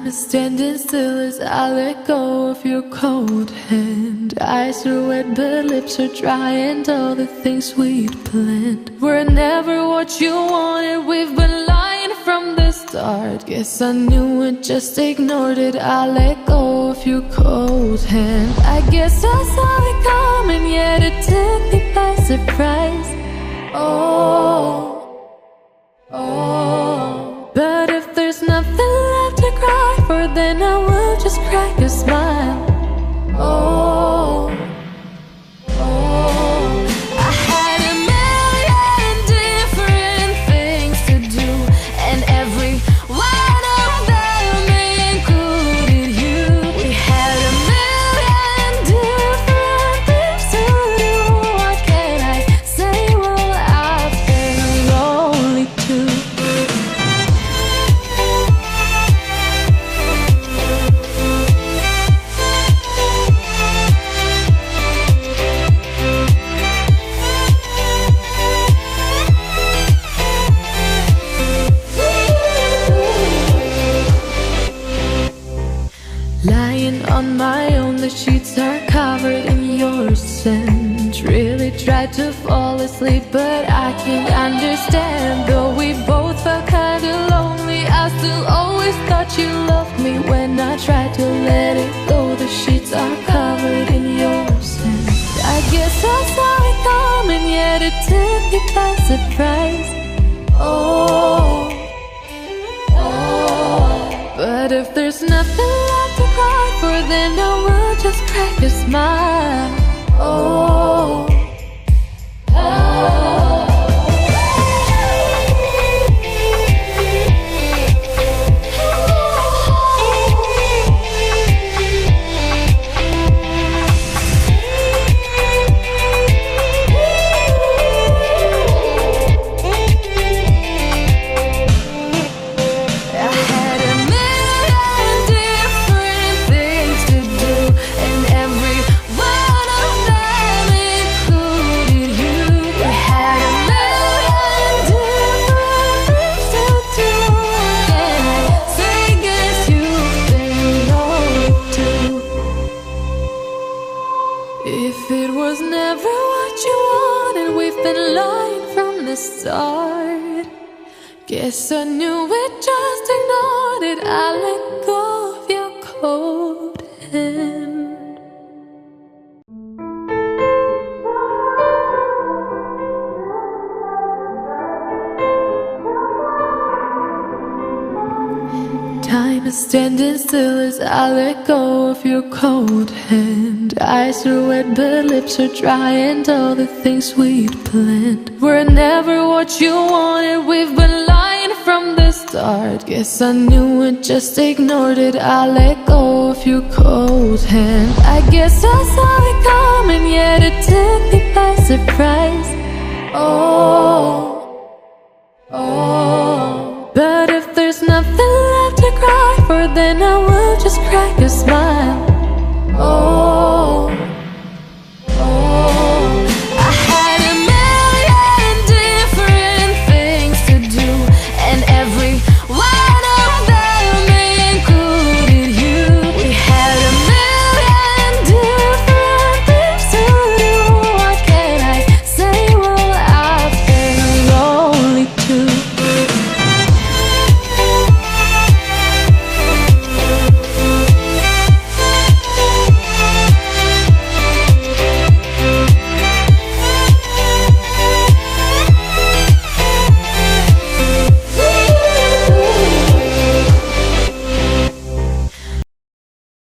is standing still as I let go of your cold hand. Eyes are wet but lips are dry, and all the things we'd planned were never what you wanted. We've been lying from the start. Guess I knew it, just ignored it. I let go of your cold hand. I guess I saw it coming, yet it took me by surprise. But if there's nothing left to cry for, then I will just crack a smile. I had a million different things to do, and every one of them included you. We had a million different things to do. What can I say? Well, I've been lonely too. Lying on my own, the sheets are covered in your scent. Really tried to fall asleep, but I can't understand. Though we both felt kinda lonely, I still always thought you loved me. When I tried to let it go, the sheets are covered in your scent. I guess I saw it coming, yet it took me by surprise. But if there's nothing left to cry for, then I will just crack a smile. If it was never what you wanted, we've been lying from the start. Guess I knew it, just ignored it. I let go of your cold hand. Time is standing still as I let go of your cold hand. Eyes are wet but lips are dry, and all the things we'd planned were never what you wanted. We've been lying from the start. Guess I knew it, just ignored it. I let go of your cold hand. I guess I saw it coming, yet it took me by surprise. But if there's nothing left to cry for, then I will just crack a smile.